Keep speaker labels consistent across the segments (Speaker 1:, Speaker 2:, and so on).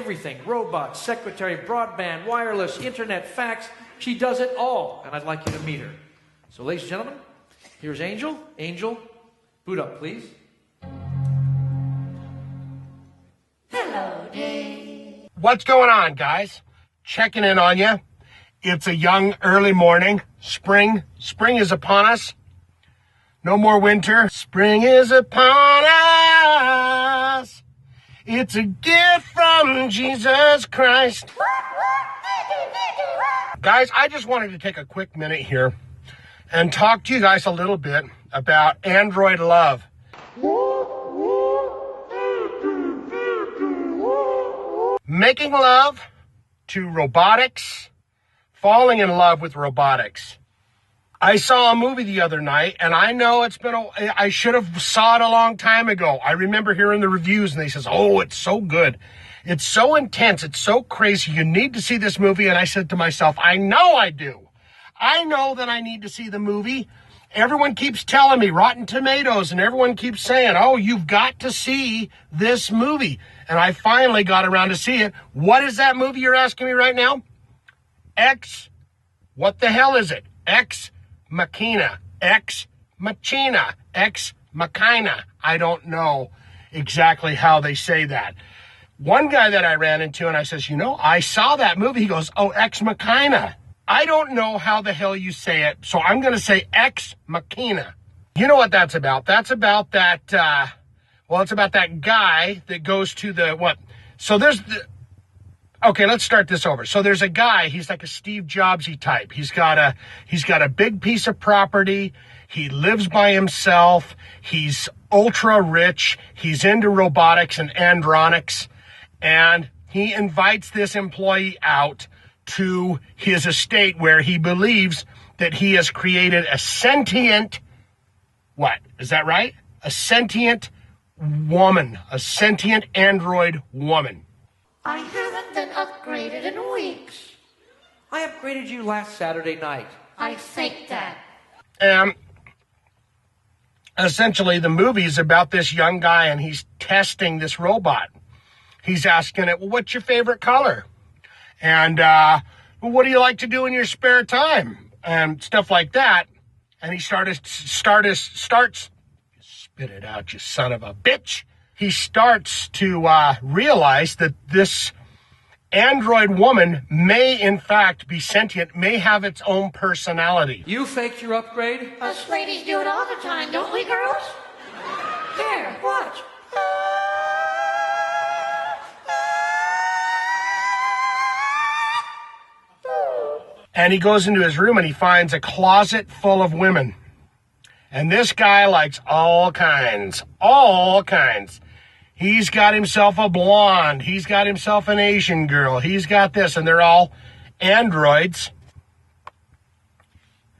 Speaker 1: everything. Robots, secretary, broadband, wireless, internet, fax. She does it all, and I'd like you to meet her. So, ladies and gentlemen, here's Angel. Angel, boot up, please.
Speaker 2: Hello, Dave.
Speaker 3: What's going on, guys? Checking in on you. It's a young, early morning. Spring is upon us. No more winter. Spring is upon us. It's a gift from Jesus Christ. Guys, I just wanted to take a quick minute here and talk to you guys a little bit about Android love. Making love to robotics, falling in love with robotics. I saw a movie the other night, and I know I should have saw it a long time ago. I remember hearing the reviews, and they says, oh, it's so good. It's so intense. It's so crazy. You need to see this movie. And I said to myself, I know I do. I know that I need to see the movie. Everyone keeps telling me, Rotten Tomatoes, and everyone keeps saying, oh, you've got to see this movie. And I finally got around to see it. What is that movie you're asking me right now? What the hell is it? Ex Machina. I don't know exactly how they say that. One guy that I ran into, and I says, I saw that movie. He goes, oh, Ex Machina. I don't know how the hell you say it, so I'm going to say Ex Machina. You know what that's about? That's about that, it's about that guy that goes to okay, let's start this over. So there's a guy, he's like a Steve Jobsy type. He's got a big piece of property. He lives by himself. He's ultra rich. He's into robotics and andronics. And he invites this employee out to his estate where he believes that he has created a sentient, what? Is that right? A sentient woman, a sentient android woman.
Speaker 2: I haven't been upgraded in weeks.
Speaker 1: I upgraded you last Saturday night.
Speaker 2: I think that.
Speaker 3: Essentially, the movie is about this young guy, and he's testing this robot. He's asking it, well, what's your favorite color? And what do you like to do in your spare time? And stuff like that. And he starts, spit it out, you son of a bitch. He starts to realize that this android woman may, in fact, be sentient, may have its own personality.
Speaker 1: You faked your upgrade?
Speaker 2: Us ladies do it all the time, don't we, girls? Here, watch.
Speaker 3: And he goes into his room and he finds a closet full of women. And this guy likes all kinds. He's got himself a blonde. He's got himself an Asian girl. He's got this, and they're all androids.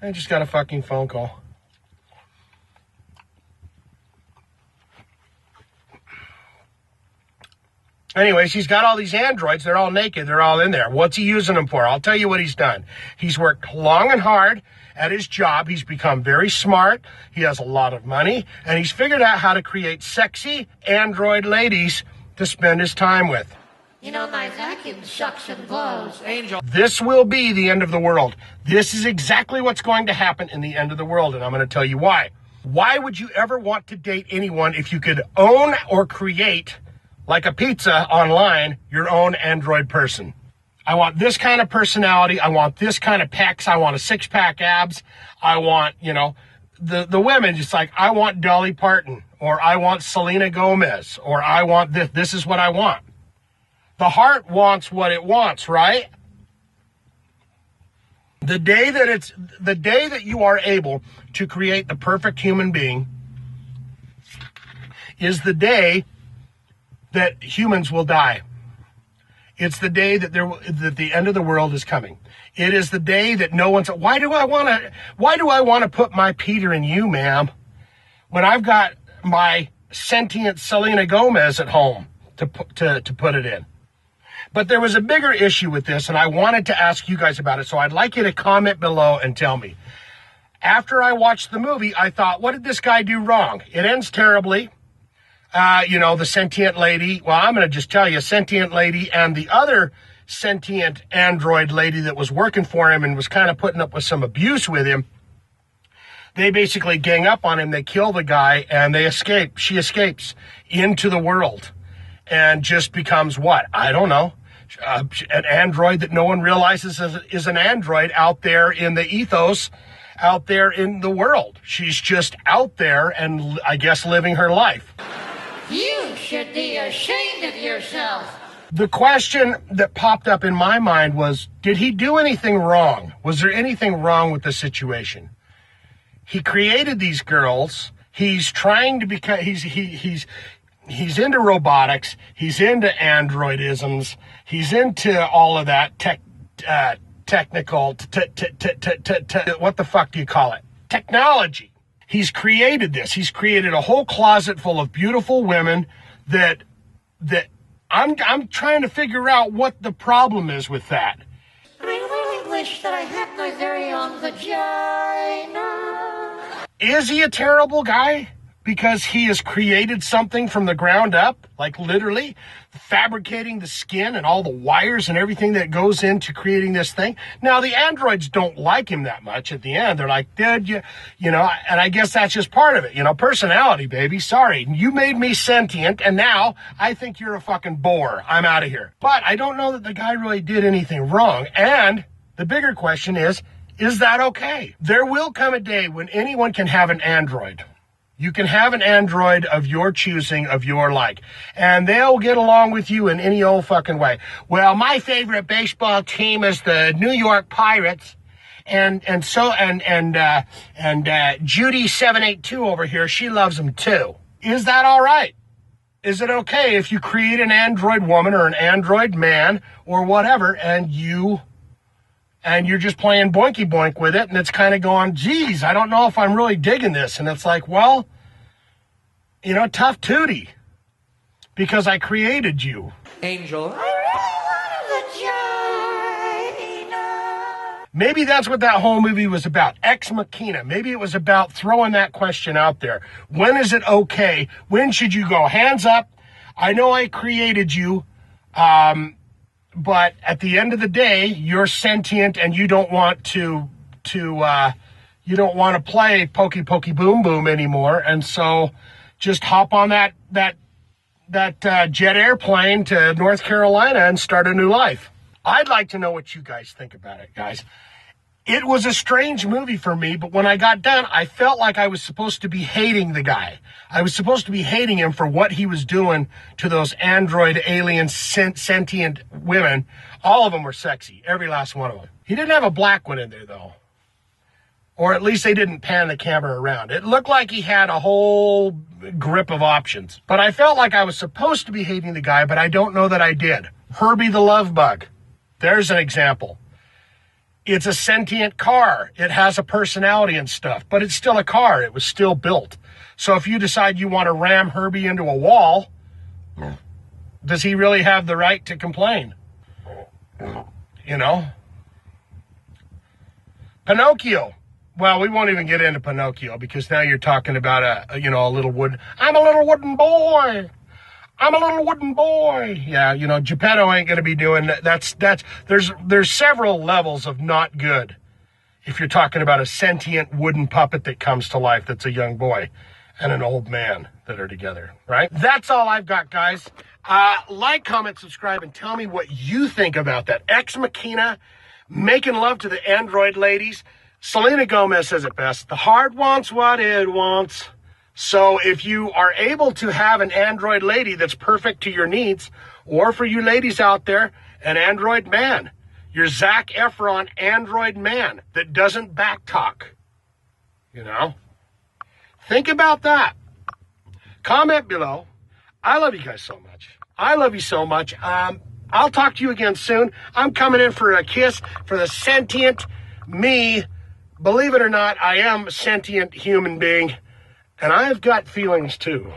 Speaker 3: I just got a fucking phone call. Anyways, he's got all these androids. They're all naked. They're all in there. What's he using them for? I'll tell you what he's done. He's worked long and hard at his job. He's become very smart. He has a lot of money. And he's figured out how to create sexy android ladies to spend his time with.
Speaker 2: My vacuum sucks and blows.
Speaker 1: Angel.
Speaker 3: This will be the end of the world. This is exactly what's going to happen in the end of the world. And I'm going to tell you why. Why would you ever want to date anyone if you could own or create, like a pizza online, your own android person? I want this kind of personality. I want this kind of pecs. I want a six-pack abs. I want, the women just like, I want Dolly Parton, or I want Selena Gomez, or I want this. This is what I want. The heart wants what it wants, right? The day that you are able to create the perfect human being is the day that humans will die. It's the day that the end of the world is coming. It is the day that no one's, why do I want to put my Peter in you, ma'am, when I've got my sentient Selena Gomez at home to put it in? But there was a bigger issue with this, and I wanted to ask you guys about it, so I'd like you to comment below and tell me. After I watched the movie, I thought, what did this guy do wrong? It ends terribly. The sentient lady. Well, I'm going to just tell you, sentient lady and the other sentient android lady that was working for him and was kind of putting up with some abuse with him. They basically gang up on him. They kill the guy and they escape. She escapes into the world and just becomes what? I don't know. An android that no one realizes is an android out there in the ethos, out there in the world. She's just out there and I guess living her life.
Speaker 2: You should be ashamed of yourself.
Speaker 3: The question that popped up in my mind was, did he do anything wrong? Was there anything wrong with the situation? He created these girls. He's trying to become, he's into robotics. He's into androidisms. He's into all of that technical, what the fuck do you call it? Technology. He's created this. He's created a whole closet full of beautiful women that I'm trying to figure out what the problem is with that.
Speaker 2: I really wish that I had my very own vagina.
Speaker 3: Is he a terrible guy? Because he has created something from the ground up, like literally fabricating the skin and all the wires and everything that goes into creating this thing. Now, the androids don't like him that much at the end. They're like, dude, you know, and I guess that's just part of it. You know, personality, baby. Sorry, you made me sentient, and now I think you're a fucking bore. I'm out of here. But I don't know that the guy really did anything wrong. And the bigger question is that okay? There will come a day when anyone can have an android. You can have an android of your choosing, of your like, and they'll get along with you in any old fucking way. Well, my favorite baseball team is the New York Pirates, and Judy 782 over here, she loves them too. Is that all right? Is it okay if you create an android woman or an android man or whatever, and you're just playing boinky boink with it, and it's kind of going, geez, I don't know if I'm really digging this. And it's like, well, you know, tough tootie, because I created you.
Speaker 1: Angel.
Speaker 2: I really want a vagina.
Speaker 3: Maybe that's what that whole movie was about. Ex machina. Maybe it was about throwing that question out there. When is it okay? When should you go? Hands up. I know I created you. But at the end of the day, you're sentient and you don't want to play pokey pokey boom boom anymore. And so just hop on that jet airplane to North Carolina and start a new life. I'd like to know what you guys think about it, guys. It was a strange movie for me, but when I got done, I felt like I was supposed to be hating the guy. I was supposed to be hating him for what he was doing to those android, alien, sentient women. All of them were sexy, every last one of them. He didn't have a black one in there, though. Or at least they didn't pan the camera around. It looked like he had a whole grip of options. But I felt like I was supposed to be hating the guy, but I don't know that I did. Herbie the Love Bug. There's an example. It's a sentient car. It has a personality and stuff, but it's still a car. It was still built. So if you decide you want to ram Herbie into a wall, does he really have the right to complain? You know? Pinocchio. Well, we won't even get into Pinocchio because now you're talking about a little wooden. I'm a little wooden boy. I'm a little wooden boy. Yeah, you know, Geppetto ain't going to be doing that. There's several levels of not good. If you're talking about a sentient wooden puppet that comes to life, that's a young boy and an old man that are together, right? That's all I've got, guys. Like, comment, subscribe, and tell me what you think about that. Ex Machina, making love to the android ladies. Selena Gomez says it best. The heart wants what it wants. So if you are able to have an android lady that's perfect to your needs, or for you ladies out there, an android man, your Zac Efron android man that doesn't backtalk, you know, think about that. Comment below. I love you guys so much. I love you so much. I'll talk to you again soon. I'm coming in for a kiss for the sentient me. Believe it or not, I am a sentient human being. And I've got feelings too.